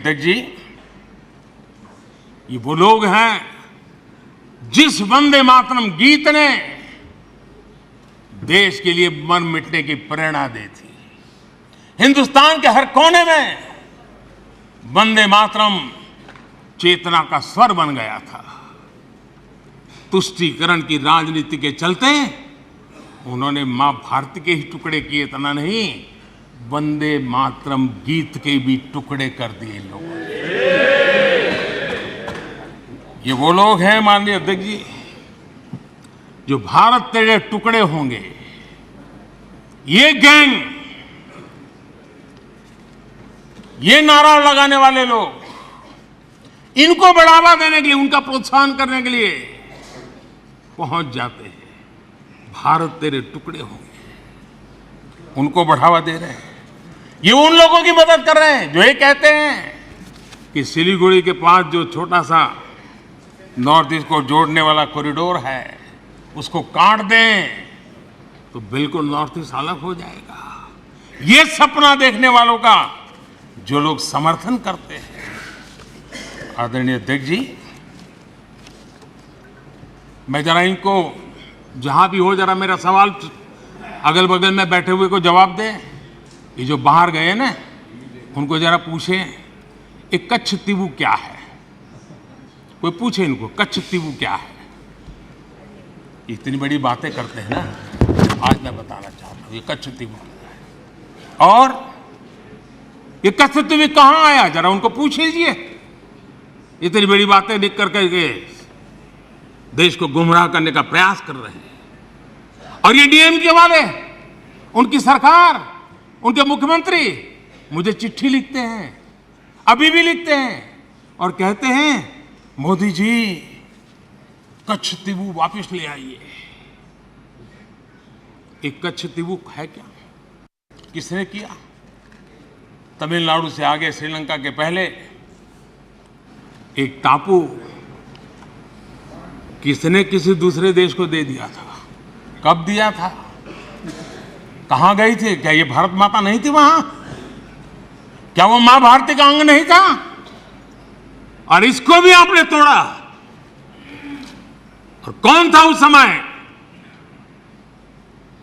अध्यक्ष जी, ये वो लोग हैं जिस वंदे मातरम गीत ने देश के लिए मर मिटने की प्रेरणा दी थी। हिंदुस्तान के हर कोने में वंदे मातरम चेतना का स्वर बन गया था। तुष्टीकरण की राजनीति के चलते उन्होंने मां भारती के ही टुकड़े किए, इतना नहीं, वंदे मातरम गीत के भी टुकड़े कर दिए लोगों ने। ये वो लोग हैं माननीय अध्यक्ष जी, जो भारत तेरे टुकड़े होंगे, ये गैंग, ये नारा लगाने वाले लोग, इनको बढ़ावा देने के लिए, उनका प्रोत्साहन करने के लिए पहुंच जाते हैं। भारत तेरे टुकड़े होंगे, उनको बढ़ावा दे रहे हैं। ये उन लोगों की मदद कर रहे हैं जो ये कहते हैं कि सिलीगुड़ी के पास जो छोटा सा नॉर्थ ईस्ट को जोड़ने वाला कॉरिडोर है, उसको काट दें तो बिल्कुल नॉर्थ ईस्ट अलग हो जाएगा। ये सपना देखने वालों का जो लोग समर्थन करते हैं, आदरणीय अध्यक्ष जी, मैं जरा इनको, जहां भी हो, जरा मेरा सवाल अगल बगल में बैठे हुए को जवाब दें। ये जो बाहर गए ना, उनको जरा पूछें एक कच्छ तीवू क्या है। कोई पूछे इनको कच्छ तीवू क्या है। इतनी बड़ी बातें करते हैं ना, आज मैं बताना चाहता हूं ये कच्छ तीवू क्या है और ये कच्छ तीवू कहां आया, जरा उनको पूछ लीजिए। इतनी बड़ी बातें लिख करके देश को गुमराह करने का प्रयास कर रहे हैं। और ये डीएमके वाले, उनकी सरकार, उनके मुख्यमंत्री मुझे चिट्ठी लिखते हैं, अभी भी लिखते हैं और कहते हैं मोदी जी कच्छ तीवू वापस ले आइए। एक कच्छ तीवू है क्या? किसने किया? तमिलनाडु से आगे श्रीलंका के पहले एक टापू किसने किसी दूसरे देश को दे दिया था? कब दिया था? कहां गई थी? क्या ये भारत माता नहीं थी वहां? क्या वो मां भारती का अंग नहीं था? और इसको भी आपने तोड़ा। और कौन था उस समय?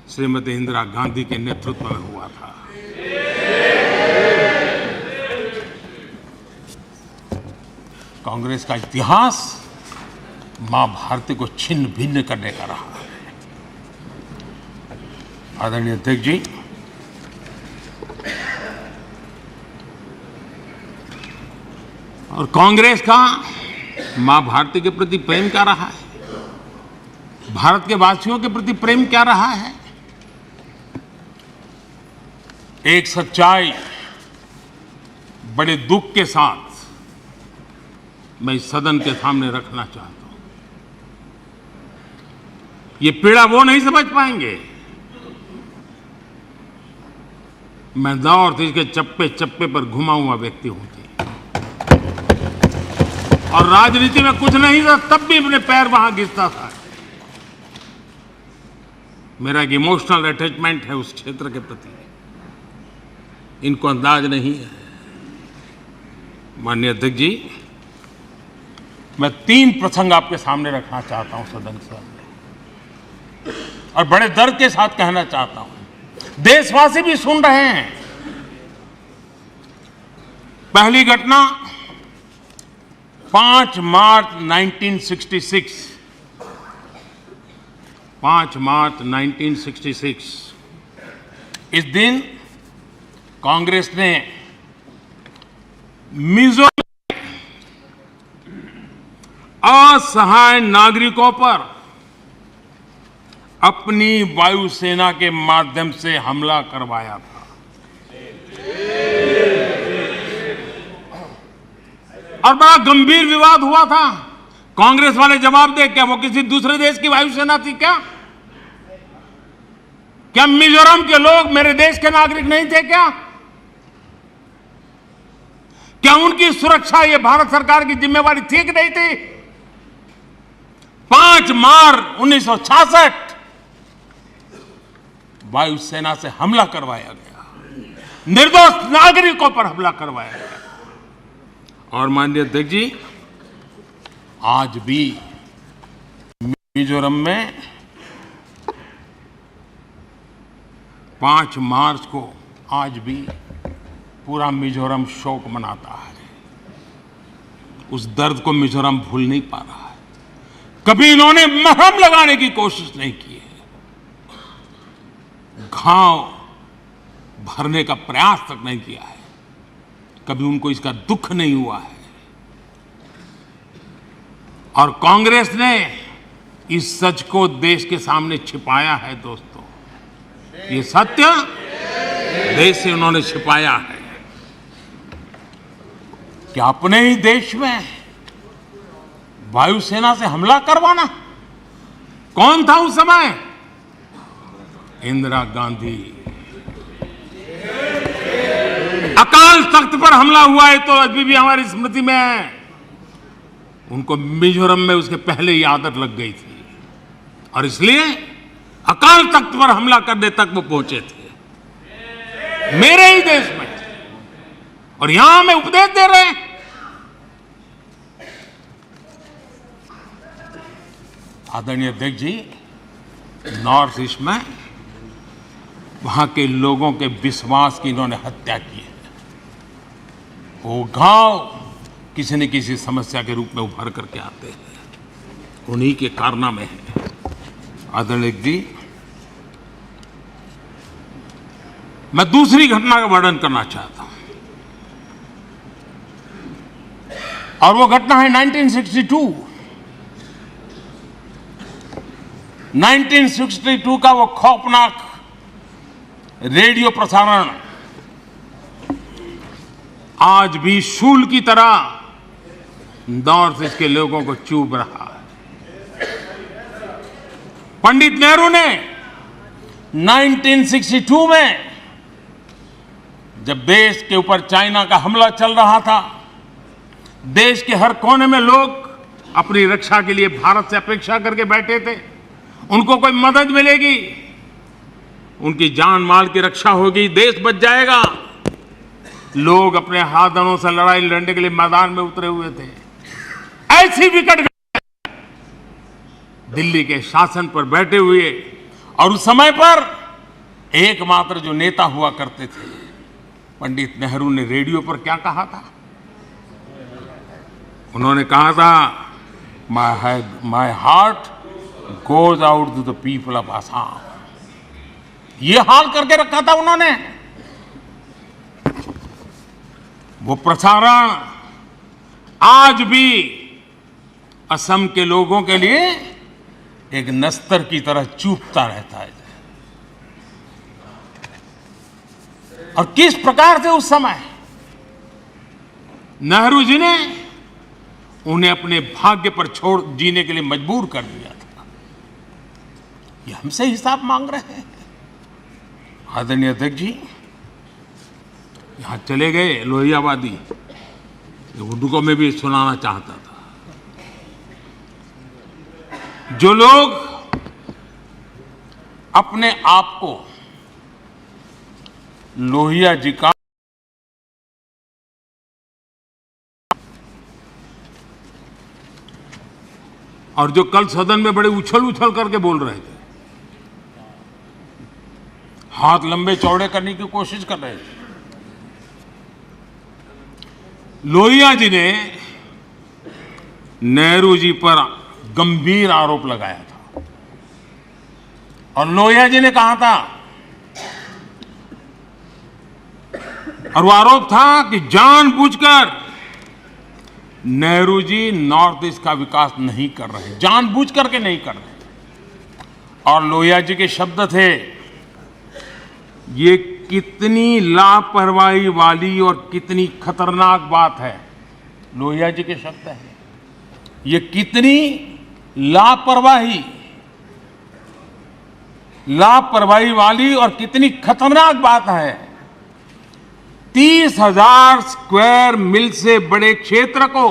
श्रीमती इंदिरा गांधी के नेतृत्व में हुआ था। कांग्रेस का इतिहास मां भारती को छिन्न भिन्न करने का रहा है। आदरणीय अध्यक्ष जी, और कांग्रेस का मां भारती के प्रति प्रेम क्या रहा है? भारत के वासियों के प्रति प्रेम क्या रहा है? एक सच्चाई बड़े दुख के साथ मैं इस सदन के सामने रखना चाहता हूं। ये पीड़ा वो नहीं समझ पाएंगे। मैं नॉर्थ ईस्ट के चप्पे चप्पे पर घुमा हुआ व्यक्ति हूं जी, और राजनीति में कुछ नहीं था तब भी अपने पैर वहां घिसता था। मेरा एक इमोशनल अटैचमेंट है उस क्षेत्र के प्रति, इनको अंदाज नहीं है। माननीय अध्यक्ष जी, मैं 3 प्रसंग आपके सामने रखना चाहता हूं सदन से, और बड़े दर्द के साथ कहना चाहता हूं, देशवासी भी सुन रहे हैं। पहली घटना 5 मार्च 1966, 5 मार्च 1966। इस दिन कांग्रेस ने मिजोरम असहाय नागरिकों पर अपनी वायुसेना के माध्यम से हमला करवाया था। और बड़ा गंभीर विवाद हुआ था। कांग्रेस वाले जवाब दे, क्या वो किसी दूसरे देश की वायुसेना थी क्या? क्या मिजोरम के लोग मेरे देश के नागरिक नहीं थे क्या? क्या उनकी सुरक्षा ये भारत सरकार की जिम्मेवारी थी कि नहीं थी? 5 मार्च 1966 वायुसेना से हमला करवाया गया, निर्दोष नागरिकों पर हमला करवाया गया। और माननीय अध्यक्ष जी, आज भी मिजोरम में 5 मार्च को आज भी पूरा मिजोरम शोक मनाता है। उस दर्द को मिजोरम भूल नहीं पा रहा है। कभी इन्होंने मरहम लगाने की कोशिश नहीं की है, घाव भरने का प्रयास तक नहीं किया है। कभी उनको इसका दुख नहीं हुआ है। और कांग्रेस ने इस सच को देश के सामने छिपाया है। दोस्तों, ये सत्य देश से उन्होंने छिपाया है कि अपने ही देश में वायुसेना से हमला करवाना। कौन था उस समय? इंदिरा गांधी। अकाल तख्त पर हमला हुआ है तो अभी भी हमारी स्मृति में है। उनको मिजोरम में उसके पहले ही आदत लग गई थी और इसलिए अकाल तख्त पर हमला करने तक वो पहुंचे थे, मेरे ही देश में। और यहां हमें उपदेश दे रहे हैं। आदरणीय अध्यक्ष जी, नॉर्थ ईस्ट में वहां के लोगों के विश्वास की इन्होंने हत्या की है। वो घाव किसी न किसी समस्या के रूप में उभर करके आते हैं, उन्हीं के कारनामे हैं। आदरणीय जी, मैं दूसरी घटना का वर्णन करना चाहता हूं और वो घटना है 1962 का वो खौफनाक रेडियो प्रसारण आज भी शूल की तरह नॉर्थ ईस्ट के लोगों को चुभ रहा है। पंडित नेहरू ने 1962 में जब देश के ऊपर चाइना का हमला चल रहा था, देश के हर कोने में लोग अपनी रक्षा के लिए भारत से अपेक्षा करके बैठे थे। उनको कोई मदद मिलेगी, उनकी जान माल की रक्षा होगी, देश बच जाएगा। लोग अपने हाथों से लड़ाई लड़ने के लिए मैदान में उतरे हुए थे। ऐसी विकट दिल्ली के शासन पर बैठे हुए, और उस समय पर एकमात्र जो नेता हुआ करते थे, पंडित नेहरू ने रेडियो पर क्या कहा था? उन्होंने कहा था, my heart goes out to the people of Assam. ये हाल करके रखा था उन्होंने। वो प्रसारण आज भी असम के लोगों के लिए एक नस्तर की तरह चूपता रहता है। और किस प्रकार से उस समय नेहरू जी ने उन्हें अपने भाग्य पर छोड़ जीने के लिए मजबूर कर दिया था। ये हमसे हिसाब मांग रहे हैं। आदरणीय अध्यक्ष जी, यहां चले गए लोहियावादी, उनको मैं भी सुनाना चाहता था। जो लोग अपने आप को लोहिया जी का और जो कल सदन में बड़े उछल उछल करके बोल रहे थे, हाथ लंबे चौड़े करने की कोशिश कर रहे थे, लोहिया जी ने नेहरू जी पर गंभीर आरोप लगाया था। और लोहिया जी ने कहा था, और वो आरोप था कि जानबूझकर नेहरू जी नॉर्थ ईस्ट का विकास नहीं कर रहे, जानबूझ करके नहीं कर रहे। और लोहिया जी के शब्द थे, ये कितनी लापरवाही वाली और कितनी खतरनाक बात है। लोहिया जी के शब्द हैं, ये कितनी लापरवाही वाली और कितनी खतरनाक बात है। 30,000 स्क्वायर मील से बड़े क्षेत्र को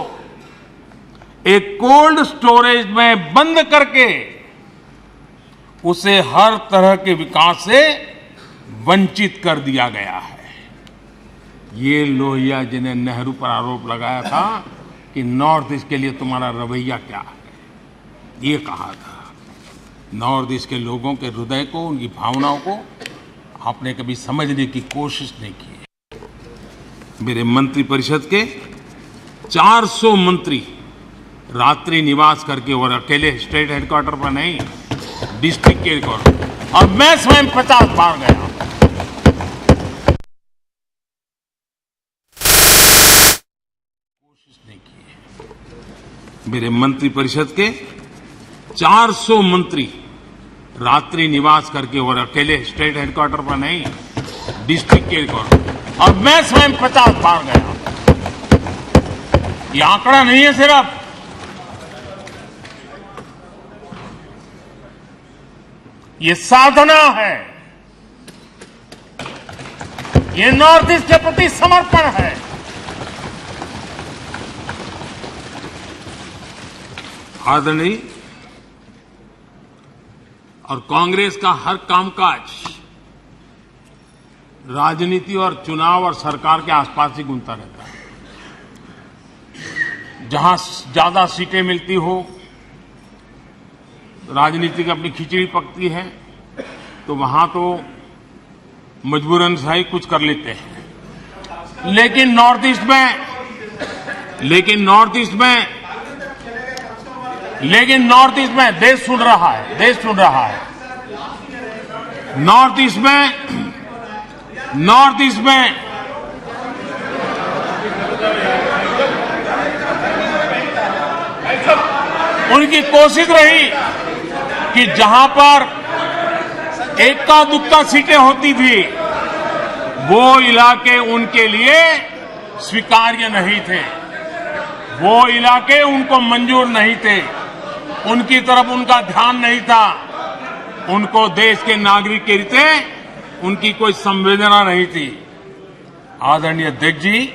एक कोल्ड स्टोरेज में बंद करके उसे हर तरह के विकास से वंचित कर दिया गया है। ये लोहिया जी ने नेहरू पर आरोप लगाया था कि नॉर्थ ईस्ट के लिए तुम्हारा रवैया क्या है, ये कहा था। नॉर्थ ईस्ट के लोगों के हृदय को, उनकी भावनाओं को आपने कभी समझने की कोशिश नहीं की। मेरे मंत्रिपरिषद के 400 मंत्री रात्रि निवास करके, और अकेले स्टेट हेडक्वार्टर पर नहीं, डिस्ट्रिक्ट के हेडक्वार्टर, और मैं स्वयं 50 बार गया। कोशिश नहीं की। मेरे मंत्रिपरिषद के 400 मंत्री रात्रि निवास करके, और अकेले स्टेट हेडक्वार्टर पर नहीं, डिस्ट्रिक्ट के हेडक्वार्टर, और मैं स्वयं 50 बार गया। ये आंकड़ा नहीं है सिर्फ, ये साधना है, ये नॉर्थ ईस्ट के प्रति समर्पण है। आदरणीय, और कांग्रेस का हर कामकाज राजनीति और चुनाव और सरकार के आसपास ही घूमता रहता है। जहां ज्यादा सीटें मिलती हो, राजनीति की अपनी खिचड़ी पकती है, तो वहां तो मजबूरन सही कुछ कर लेते हैं। लेकिन नॉर्थ ईस्ट में देश सुन रहा है, देश सुन रहा है। नॉर्थ ईस्ट में उनकी कोशिश रही कि जहां पर एक्का दुक्का सीटें होती थी, वो इलाके उनके लिए स्वीकार्य नहीं थे, वो इलाके उनको मंजूर नहीं थे, उनकी तरफ उनका ध्यान नहीं था, उनको देश के नागरिक के रीते उनकी कोई संवेदना नहीं थी। आदरणीय अध्यक्ष जी,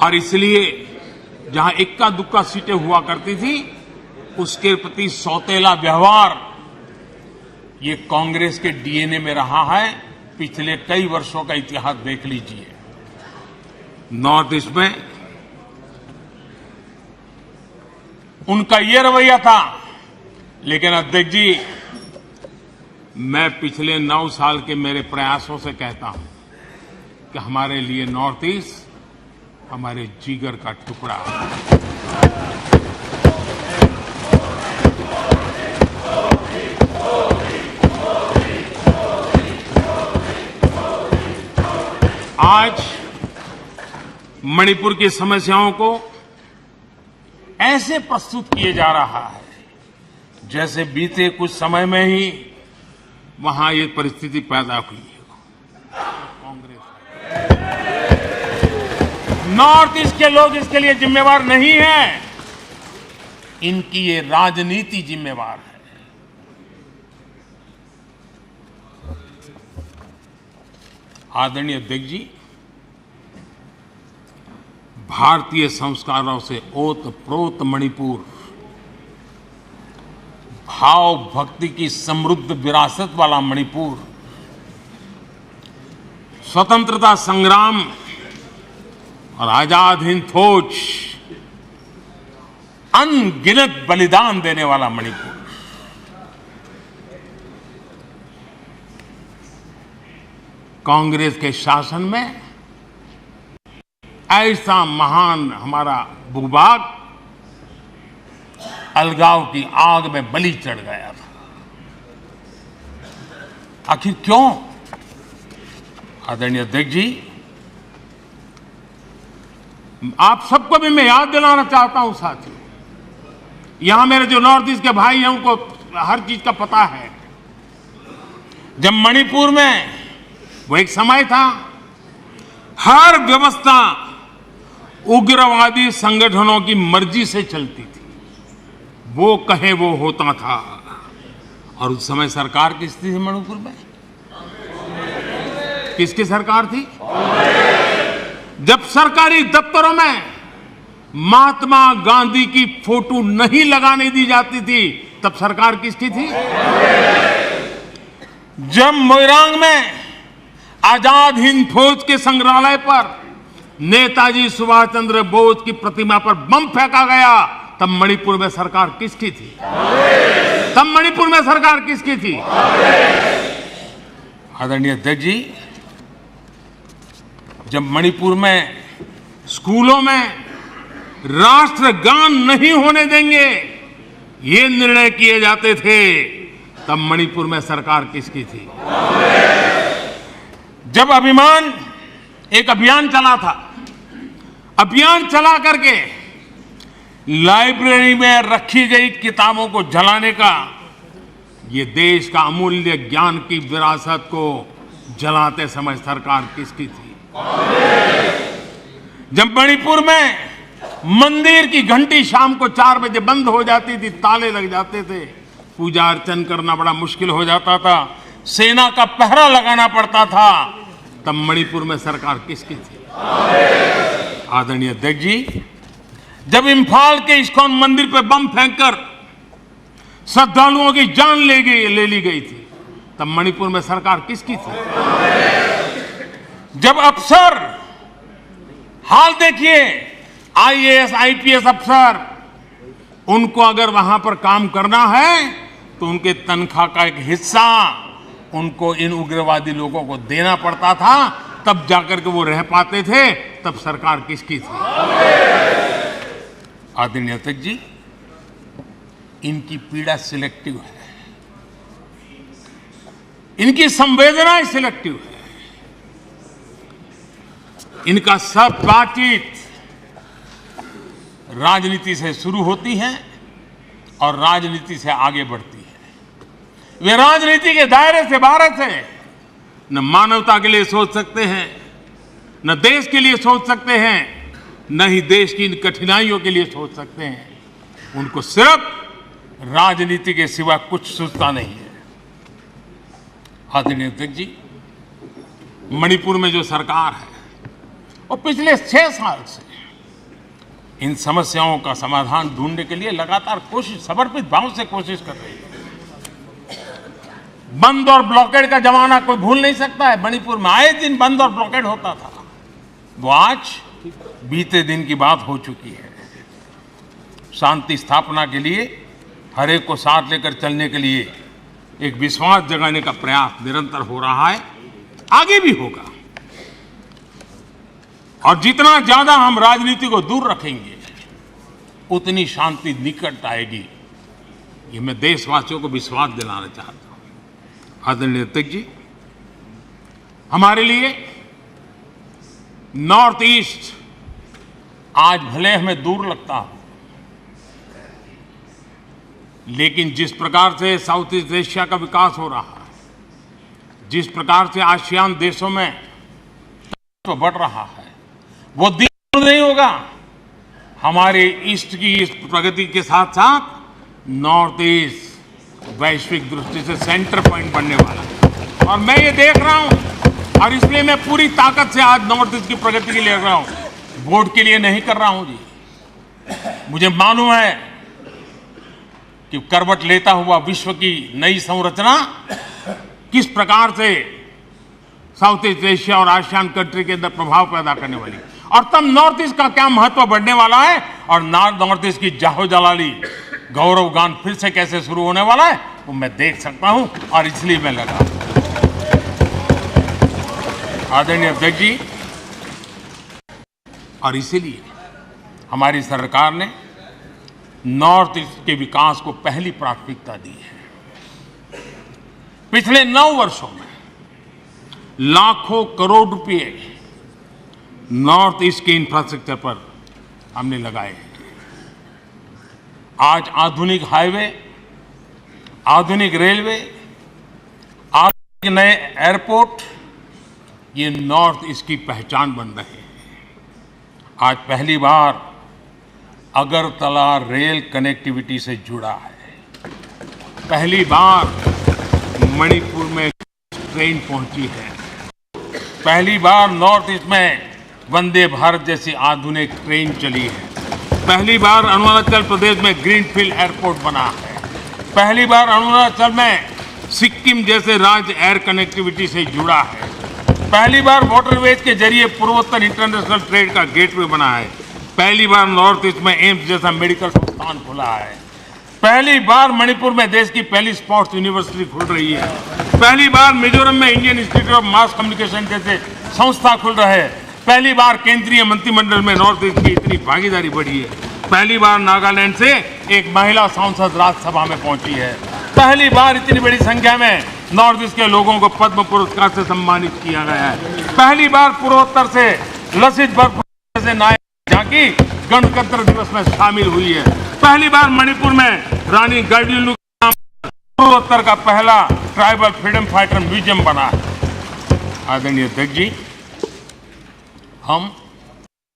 और इसलिए जहां इक्का दुक्का सीटें हुआ करती थी, उसके प्रति सौतेला व्यवहार ये कांग्रेस के डीएनए में रहा है। पिछले कई वर्षों का इतिहास देख लीजिए। नॉर्थ ईस्ट में उनका ये रवैया था। लेकिन अध्यक्ष जी, मैं पिछले 9 साल के मेरे प्रयासों से कहता हूं कि हमारे लिए नॉर्थ ईस्ट हमारे जिगर का टुकड़ा है। आज मणिपुर की समस्याओं को ऐसे प्रस्तुत किए जा रहा है जैसे बीते कुछ समय में ही वहां ये परिस्थिति पैदा हुई है। कांग्रेस, नॉर्थ ईस्ट के लोग इसके लिए जिम्मेवार नहीं हैं, इनकी ये राजनीति जिम्मेवार है। आदरणीय अध्यक्ष जी, भारतीय संस्कारों से ओतप्रोत मणिपुर, भाव भक्ति की समृद्ध विरासत वाला मणिपुर, स्वतंत्रता संग्राम और आजाद हिंद फौज, अनगिनत बलिदान देने वाला मणिपुर, कांग्रेस के शासन में ऐसा महान हमारा भूभाग अलगाव की आग में बलि चढ़ गया था। आखिर क्यों? आदरणीय अध्यक्ष जी, आप सबको भी मैं याद दिलाना चाहता हूं साथियों, यहां मेरे जो नॉर्थ ईस्ट के भाई हैं उनको हर चीज का पता है। जब मणिपुर में वो एक समय था, हर व्यवस्था उग्रवादी संगठनों की मर्जी से चलती थी, वो कहे वो होता था। और उस समय सरकार किसकी थी मणिपुर में? किसकी सरकार थी? जब सरकारी दफ्तरों में महात्मा गांधी की फोटो नहीं लगाने दी जाती थी, तब सरकार किसकी थी? जब मोइरांग में आजाद हिंद फौज के संग्रहालय पर नेताजी सुभाष चंद्र बोस की प्रतिमा पर बम फेंका गया, तब मणिपुर में सरकार किसकी थी? तब मणिपुर में सरकार किसकी थी? आदरणीय अध्यक्ष जी, जब मणिपुर में स्कूलों में राष्ट्रगान नहीं होने देंगे ये निर्णय किए जाते थे, तब मणिपुर में सरकार किसकी थी? जब एक अभियान चला था, अभियान चला करके लाइब्रेरी में रखी गई किताबों को जलाने का, ये देश का अमूल्य ज्ञान की विरासत को जलाते समय सरकार किसकी थी? जब मणिपुर में मंदिर की घंटी शाम को 4 बजे बंद हो जाती थी, ताले लग जाते थे, पूजा अर्चन करना बड़ा मुश्किल हो जाता था, सेना का पहरा लगाना पड़ता था, तब मणिपुर में सरकार किसकी थी? आदरणीय अध्यक्ष जी, जब इम्फाल के इस्कॉन मंदिर पर बम फेंककर श्रद्धालुओं की जान ले ली गई थी, तब मणिपुर में सरकार किसकी थी? जब अफसर, हाल देखिए, आईएएस आईपीएस अफसर, उनको अगर वहां पर काम करना है तो उनके तनख्वाह का एक हिस्सा उनको इन उग्रवादी लोगों को देना पड़ता था, तब जाकर के वो रह पाते थे, तब सरकार किसकी थी? आदरणीय अध्यक्ष जी, इनकी पीड़ा सिलेक्टिव है, इनकी संवेदनाएं सिलेक्टिव है, इनका सब बातचीत राजनीति से शुरू होती है और राजनीति से आगे बढ़ती है। वे राजनीति के दायरे से बाहर से न मानवता के लिए सोच सकते हैं, न देश के लिए सोच सकते हैं, न ही देश की इन कठिनाइयों के लिए सोच सकते हैं। उनको सिर्फ राजनीति के सिवा कुछ सूझता नहीं है। आदरणीय अध्यक्ष जी, मणिपुर में जो सरकार है और पिछले 6 साल से इन समस्याओं का समाधान ढूंढने के लिए लगातार कोशिश, समर्पित भाव से कोशिश कर रही है। बंद और ब्लॉकेड का जमाना कोई भूल नहीं सकता है। मणिपुर में आए दिन बंद और ब्लॉकेड होता था, वो आज बीते दिन की बात हो चुकी है। शांति स्थापना के लिए, हर एक को साथ लेकर चलने के लिए एक विश्वास जगाने का प्रयास निरंतर हो रहा है, आगे भी होगा। और जितना ज्यादा हम राजनीति को दूर रखेंगे उतनी शांति निकट आएगी, ये मैं देशवासियों को विश्वास दिलाना चाहता हूं। आदरणीय अध्यक्ष जी, हमारे लिए नॉर्थ ईस्ट आज भले हमें दूर लगता हो, लेकिन जिस प्रकार से साउथ ईस्ट एशिया का विकास हो रहा है, जिस प्रकार से आसियान देशों में तो बढ़ रहा है, वो दिन नहीं होगा। हमारे ईस्ट की इस प्रगति के साथ साथ नॉर्थ ईस्ट वैश्विक दृष्टि से सेंटर पॉइंट बनने वाला है, और मैं ये देख रहा हूं, और इसलिए मैं पूरी ताकत से आज नॉर्थ ईस्ट की प्रगति के लिए लग रहा हूं। वोट के लिए नहीं कर रहा हूं जी, मुझे मालूम है कि करवट लेता हुआ विश्व की नई संरचना किस प्रकार से साउथ ईस्ट एशिया और आसियान कंट्री के अंदर प्रभाव पैदा करने वाली, और तब नॉर्थ ईस्ट का क्या महत्व बढ़ने वाला है, और नॉर्थ ईस्ट की जाहो जलाली गौरव गान फिर से कैसे शुरू होने वाला है, वो मैं देख सकता हूं, और इसलिए मैं लगा। आदरणीय अध्यक्ष जी, और इसीलिए हमारी सरकार ने नॉर्थ ईस्ट के विकास को पहली प्राथमिकता दी है। पिछले 9 वर्षों में लाखों करोड़ रुपए नॉर्थ ईस्ट के इंफ्रास्ट्रक्चर पर हमने लगाए हैं। आज आधुनिक हाईवे, आधुनिक रेलवे, आधुनिक नए एयरपोर्ट, ये नॉर्थ ईस्ट की पहचान बन रहे हैं। आज पहली बार अगरतला रेल कनेक्टिविटी से जुड़ा है। पहली बार मणिपुर में ट्रेन पहुंची है। पहली बार नॉर्थ ईस्ट में वंदे भारत जैसी आधुनिक ट्रेन चली है। पहली बार अरुणाचल प्रदेश में ग्रीनफील्ड एयरपोर्ट बना है। पहली बार अरुणाचल में सिक्किम जैसे राज्य एयर कनेक्टिविटी से जुड़ा है। पहली बार वाटरवेज के जरिए पूर्वोत्तर इंटरनेशनल ट्रेड का गेटवे बना है। पहली बार नॉर्थ ईस्ट में एम्स जैसा मेडिकल संस्थान खुला है। पहली बार मणिपुर में देश की पहली स्पोर्ट्स यूनिवर्सिटी खुल रही है। पहली बार मिजोरम में Indian institute of mass communication जैसे संस्था खुल रहे हैं। पहली बार केंद्रीय मंत्रिमंडल में नॉर्थ ईस्ट की इतनी भागीदारी बढ़ी है। पहली बार नागालैंड से एक महिला सांसद राज्यसभा में पहुंची है। पहली बार इतनी बड़ी संख्या में नॉर्थ ईस्ट के लोगों को पद्म पुरस्कार से सम्मानित किया गया है। पहली बार पूर्वोत्तर से लसित बरफुकन जैसे नायक झांकी गणतंत्र दिवस में शामिल हुई है। पहली बार मणिपुर में रानी गाइडिंलिउ का नाम पूर्वोत्तर का पहला ट्राइबल फ्रीडम फाइटर म्यूजियम बना है। आदरणीय अध्यक्ष जी, हम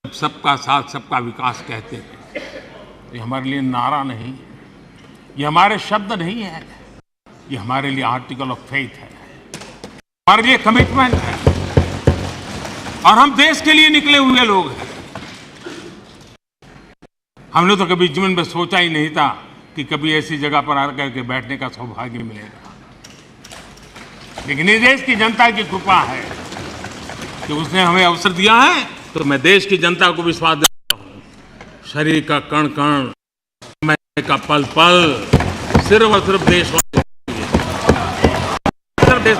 सबका साथ सबका विकास कहते हैं, ये हमारे लिए नारा नहीं, ये हमारे शब्द नहीं है, ये हमारे लिए आर्टिकल ऑफ फेथ है, हमारे लिए कमिटमेंट है और हम देश के लिए निकले हुए लोग हैं। हमने तो कभी जीवन में सोचा ही नहीं था कि कभी ऐसी जगह पर आकर के बैठने का सौभाग्य मिलेगा, लेकिन इस देश की जनता की कृपा है कि उसने हमें अवसर दिया है। तो मैं देश की जनता को विश्वास देता हूँ, शरीर का कण कण, समय का पल पल सिर्फ और सिर्फ देशवासियों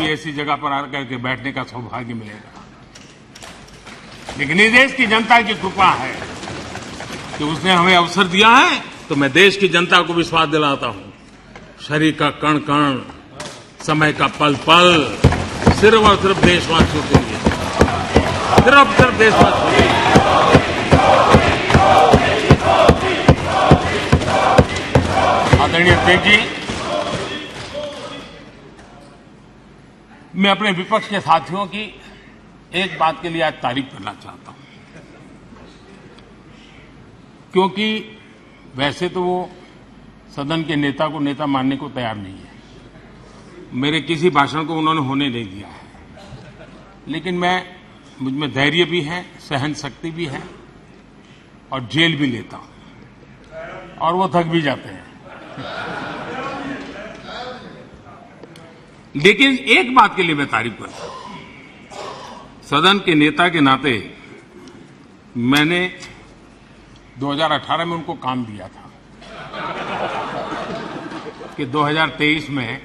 ऐसी जगह पर आकर के बैठने का सौभाग्य मिलेगा, लेकिन इस देश की जनता की कृपा है कि उसने हमें अवसर दिया है। तो मैं देश की जनता को विश्वास दिलाता हूँ, शरीर का कण कण, समय का पल पल सिर्फ और सिर्फ देशवासियों के लिए, सिर्फ सिर्फ देशवासियों के लिए। आदरणीय अध्यक्ष जी, मैं अपने विपक्ष के साथियों की एक बात के लिए आज तारीफ करना चाहता हूं, क्योंकि वैसे तो वो सदन के नेता को नेता मानने को तैयार नहीं है। मेरे किसी भाषण को उन्होंने होने नहीं दिया है, लेकिन मुझ में धैर्य भी है, सहन शक्ति भी है और जेल भी लेता हूं और वो थक भी जाते हैं। लेकिन एक बात के लिए मैं तारीफ करता हूं, सदन के नेता के नाते मैंने 2018 में उनको काम दिया था कि 2023 में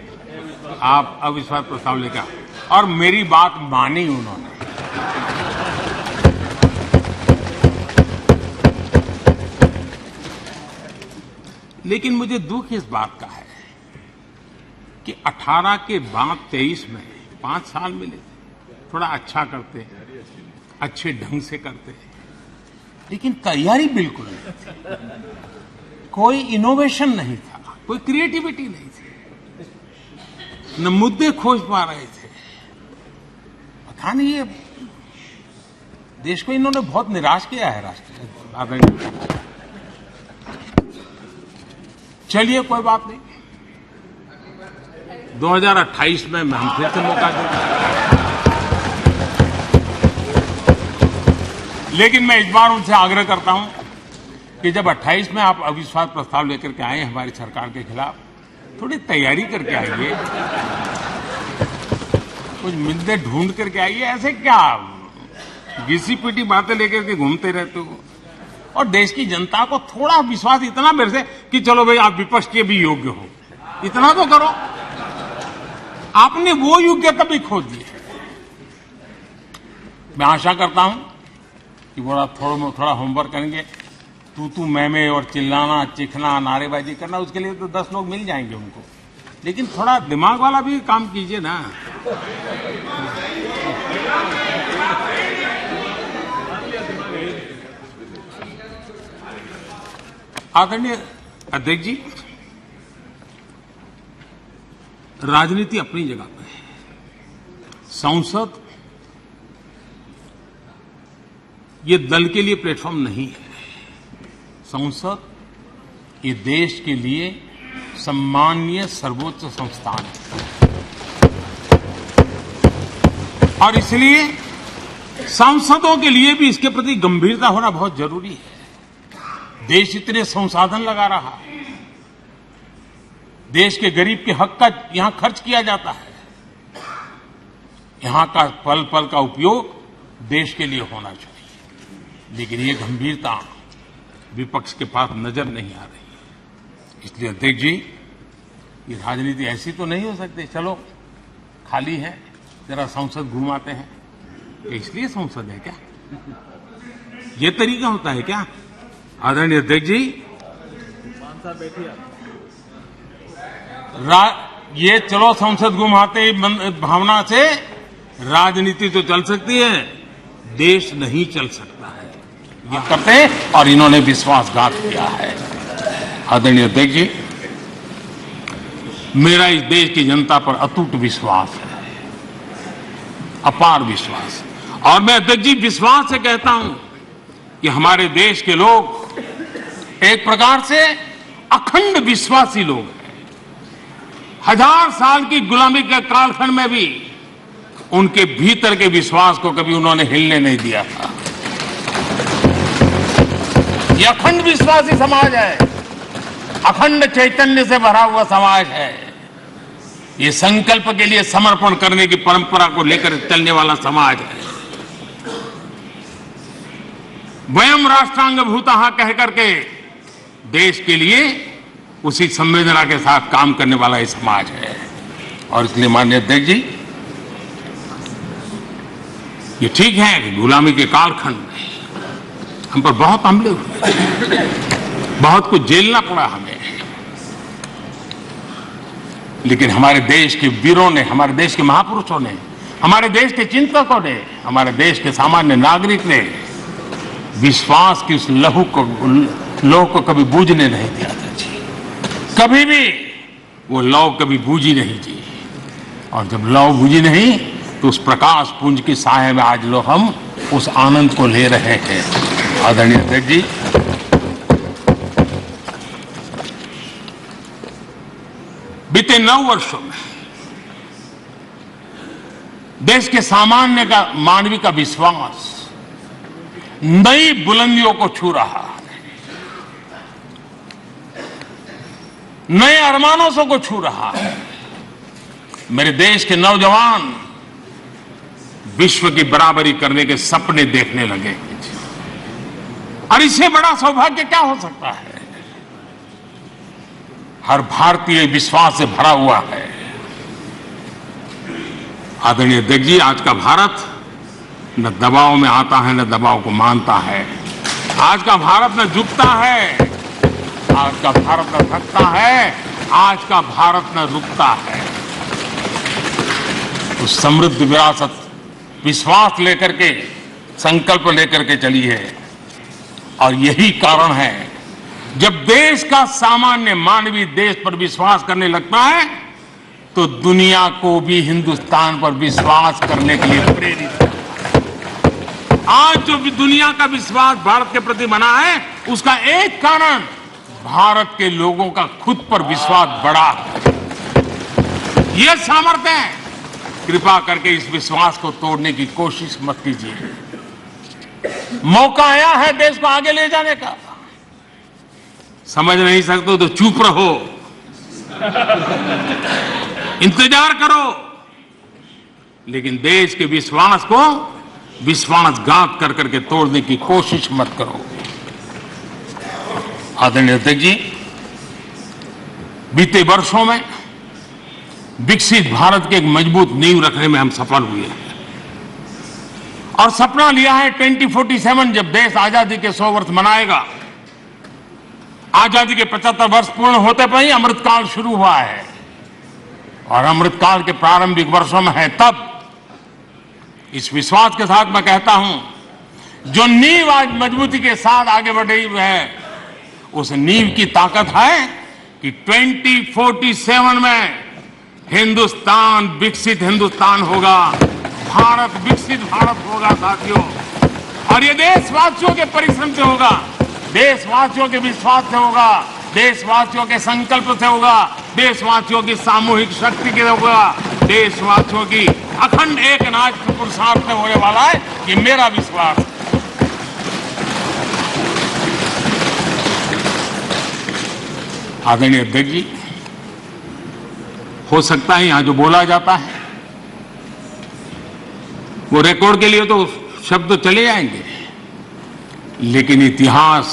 आप अविश्वास प्रस्ताव लेकर, और मेरी बात मानी उन्होंने। लेकिन मुझे दुख इस बात का है कि 18 के बाद 23 में 5 साल मिले थे, थोड़ा अच्छा करते, अच्छे ढंग से करते, लेकिन तैयारी बिल्कुल नहीं थी, कोई इनोवेशन नहीं था, कोई क्रिएटिविटी नहीं थी, न मुद्दे खोज पा रहे थे। पता नहीं, ये देश को इन्होंने बहुत निराश किया है। राष्ट्र चलिए, कोई बात नहीं, 2028 में हम फिर से मौका देंगे। लेकिन मैं इस बार उनसे आग्रह करता हूं कि जब 28 में आप अविश्वास प्रस्ताव लेकर के आए हमारी सरकार के खिलाफ, थोड़ी तैयारी करके आइए, कुछ मुद्दे ढूंढ करके आइए। ऐसे क्या घिसी पिटी बातें लेकर के घूमते रहते हो? और देश की जनता को थोड़ा विश्वास इतना मेरे से कि चलो भाई, आप विपक्ष के भी योग्य हो, इतना तो करो। आपने वो योग्यता भी खो दी है। मैं आशा करता हूं कि वो थोड़ा होमवर्क करेंगे। तू मैं और चिल्लाना, चिखना, नारेबाजी करना, उसके लिए तो 10 लोग मिल जाएंगे उनको, लेकिन थोड़ा दिमाग वाला भी काम कीजिए ना। आदरणीय अध्यक्ष जी, राजनीति अपनी जगह पर है। संसद ये दल के लिए प्लेटफॉर्म नहीं है। संसद ये देश के लिए सम्मानीय सर्वोच्च संस्थान है, और इसलिए सांसदों के लिए भी इसके प्रति गंभीरता होना बहुत जरूरी है। देश इतने संसाधन लगा रहा है, देश के गरीब के हक का यहां खर्च किया जाता है, यहाँ का पल पल का उपयोग देश के लिए होना चाहिए, लेकिन ये गंभीरता विपक्ष के पास नजर नहीं आ रही है। इसलिए अध्यक्ष जी, ये राजनीति ऐसी तो नहीं हो सकती, चलो खाली है जरा संसद घुमाते हैं, इसलिए संसद है क्या? ये तरीका होता है क्या? आदरणीय अध्यक्ष जी, ये चलो संसद घुमाते भावना से राजनीति तो चल सकती है, देश नहीं चल सकता है। ये करते हैं और इन्होंने विश्वासघात किया है। आदरणीय अध्यक्ष जी, मेरा इस देश की जनता पर अटूट विश्वास है, अपार विश्वास। और मैं अध्यक्ष जी विश्वास से कहता हूं कि हमारे देश के लोग एक प्रकार से अखंड विश्वासी लोग हैं। 1000 साल की गुलामी के कालखंड में भी उनके भीतर के विश्वास को कभी उन्होंने हिलने नहीं दिया था। यह अखंड विश्वासी समाज है, अखंड चैतन्य से भरा हुआ समाज है। ये संकल्प के लिए समर्पण करने की परंपरा को लेकर चलने वाला समाज है। वयम राष्ट्रांग भूतः कह करके देश के लिए उसी संवेदना के साथ काम करने वाला ये समाज है। और इसलिए माननीय अध्यक्ष जी, ये ठीक है कि गुलामी के कालखंड में हम पर बहुत हमले हुए, बहुत कुछ झेलना पड़ा हमें, लेकिन हमारे देश के वीरों ने, हमारे देश के महापुरुषों ने, हमारे देश के चिंतकों ने, हमारे देश के सामान्य नागरिक ने विश्वास की उस लहू को कभी बूझने नहीं दिया था जी। कभी भी वो लौ कभी बूझी नहीं जी। और जब लौ बूझी नहीं तो उस प्रकाश पुंज की साए में आज लोग हम उस आनंद को ले रहे हैं। आदरणीय अध्यक्ष जी, बीते 9 वर्षों में देश के सामान्य का मानवीय का विश्वास नई बुलंदियों को छू रहा है, नए अरमानों को छू रहा है। मेरे देश के नौजवान विश्व की बराबरी करने के सपने देखने लगे हैं और इससे बड़ा सौभाग्य क्या हो सकता है? हर भारतीय विश्वास से भरा हुआ है। आदरणीय अध्यक्ष जी, आज का भारत न दबाव में आता है न दबाव को मानता है। आज का भारत न झुकता है, आज का भारत न थकता है, आज का भारत न रुकता है। तो समृद्ध विरासत विश्वास लेकर के, संकल्प लेकर के चली है। और यही कारण है, जब देश का सामान्य मानवीय देश पर विश्वास करने लगता है तो दुनिया को भी हिंदुस्तान पर विश्वास करने के लिए प्रेरित करता है। आज जो भी दुनिया का विश्वास भारत के प्रति बना है, उसका एक कारण भारत के लोगों का खुद पर विश्वास बढ़ा है। यह सामर्थ्य है। कृपा करके इस विश्वास को तोड़ने की कोशिश मत कीजिए। मौका आया है देश को आगे ले जाने का। समझ नहीं सकते तो चुप रहो, इंतजार करो, लेकिन देश के विश्वास को विश्वासघात कर करके तोड़ने की कोशिश मत करो। आदरणीय अध्यक्ष जी, बीते वर्षों में विकसित भारत के एक मजबूत नींव रखने में हम सफल हुए हैं और सपना लिया है 2047 जब देश आजादी के 100 वर्ष मनाएगा। आजादी के 75 वर्ष पूर्ण होते पर ही अमृतकाल शुरू हुआ है और अमृतकाल के प्रारंभिक वर्षों में है। तब इस विश्वास के साथ मैं कहता हूं, जो नींव आज मजबूती के साथ आगे बढ़ रही है, उस नींव की ताकत है कि 2047 में हिंदुस्तान विकसित हिंदुस्तान होगा, भारत विकसित भारत होगा साथियों। और ये देशवासियों के परिश्रम से होगा, देशवासियों के विश्वास से होगा, देशवासियों के संकल्प से होगा, देशवासियों की सामूहिक शक्ति से होगा, देशवासियों की अखंड एक नाच पुरुषार्थ में होने वाला है। ये मेरा विश्वास है। आदरणीय अध्यक्ष जी, हो सकता है यहां जो बोला जाता है वो रिकॉर्ड के लिए तो शब्द चले जाएंगे, लेकिन इतिहास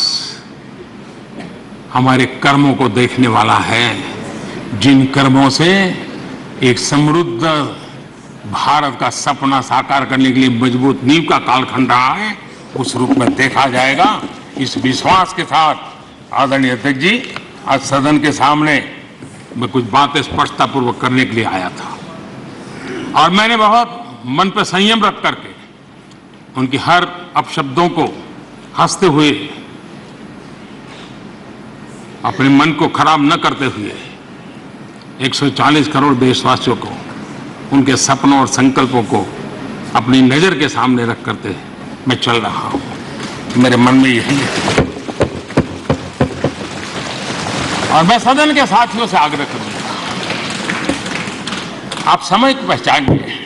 हमारे कर्मों को देखने वाला है, जिन कर्मों से एक समृद्ध भारत का सपना साकार करने के लिए मजबूत नींव का कालखंड रहा है, उस रूप में देखा जाएगा। इस विश्वास के साथ आदरणीय अध्यक्ष जी, आज सदन के सामने मैं कुछ बातें स्पष्टतापूर्वक करने के लिए आया था, और मैंने बहुत मन पर संयम रख करके उनकी हर अपशब्दों को हंसते हुए, अपने मन को खराब न करते हुए 140 करोड़ देशवासियों को, उनके सपनों और संकल्पों को अपनी नजर के सामने रख करते मैं चल रहा हूं। मेरे मन में यही है, और मैं सदन के साथियों से आग्रह करूंगा, आप समय को पहचानिए,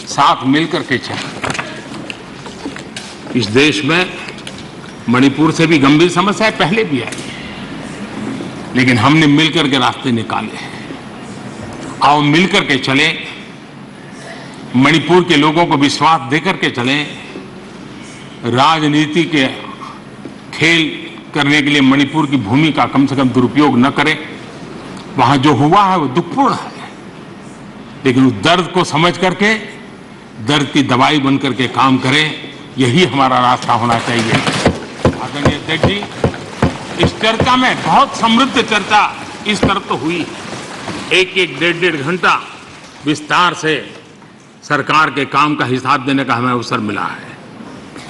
साथ मिलकर के चलें। इस देश में मणिपुर से भी गंभीर समस्याएं पहले भी आई, लेकिन हमने मिलकर के रास्ते निकाले हैं। आओ मिलकर के चलें, मणिपुर के लोगों को विश्वास देकर के चलें, राजनीति के खेल करने के लिए मणिपुर की भूमि का कम से कम दुरुपयोग न करें। वहां जो हुआ है वो दुखपूर्ण है, लेकिन उस दर्द को समझ करके दर्द की दवाई बन करके काम करें, यही हमारा रास्ता होना चाहिए। आदरणीय अध्यक्ष जी, इस चर्चा में बहुत समृद्ध चर्चा इस तरफ तो हुई, एक डेढ़ घंटा विस्तार से सरकार के काम का हिसाब देने का हमें अवसर मिला है,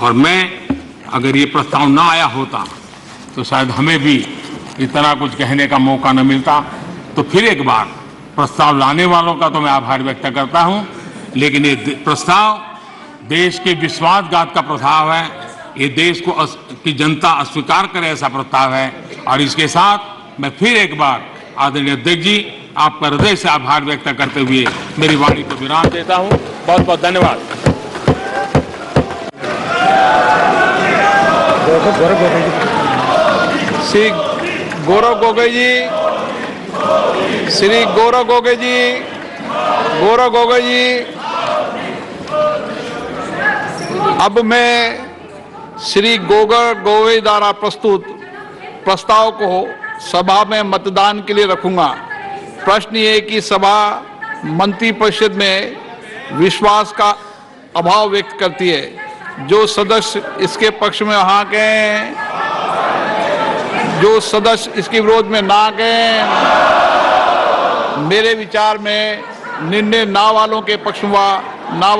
और मैं अगर ये प्रस्ताव ना आया होता तो शायद हमें भी इतना कुछ कहने का मौका न मिलता। तो फिर एक बार प्रस्ताव लाने वालों का तो मैं आभार व्यक्त करता हूं, लेकिन ये प्रस्ताव देश के विश्वासघात का प्रस्ताव है, ये देश को की जनता अस्वीकार करे ऐसा प्रस्ताव है। और इसके साथ मैं फिर एक बार आदरणीय अध्यक्ष जी, आपका हृदय से आभार व्यक्त करते हुए मेरी वाणी को विराम देता हूं। बहुत बहुत धन्यवाद। श्री गौरव गोगोई जी, श्री गौरव गोगोई जी, गौरव गोगोई जी। अब मैं श्री गौरव गोगोई द्वारा प्रस्तुत प्रस्ताव को सभा में मतदान के लिए रखूंगा। प्रश्न ये कि सभा मंत्रिपरिषद में विश्वास का अभाव व्यक्त करती है। जो सदस्य इसके पक्ष में वहां गए, जो सदस्य इसके विरोध में ना गए, मेरे विचार में निर्णय ना वालों के पक्ष में ना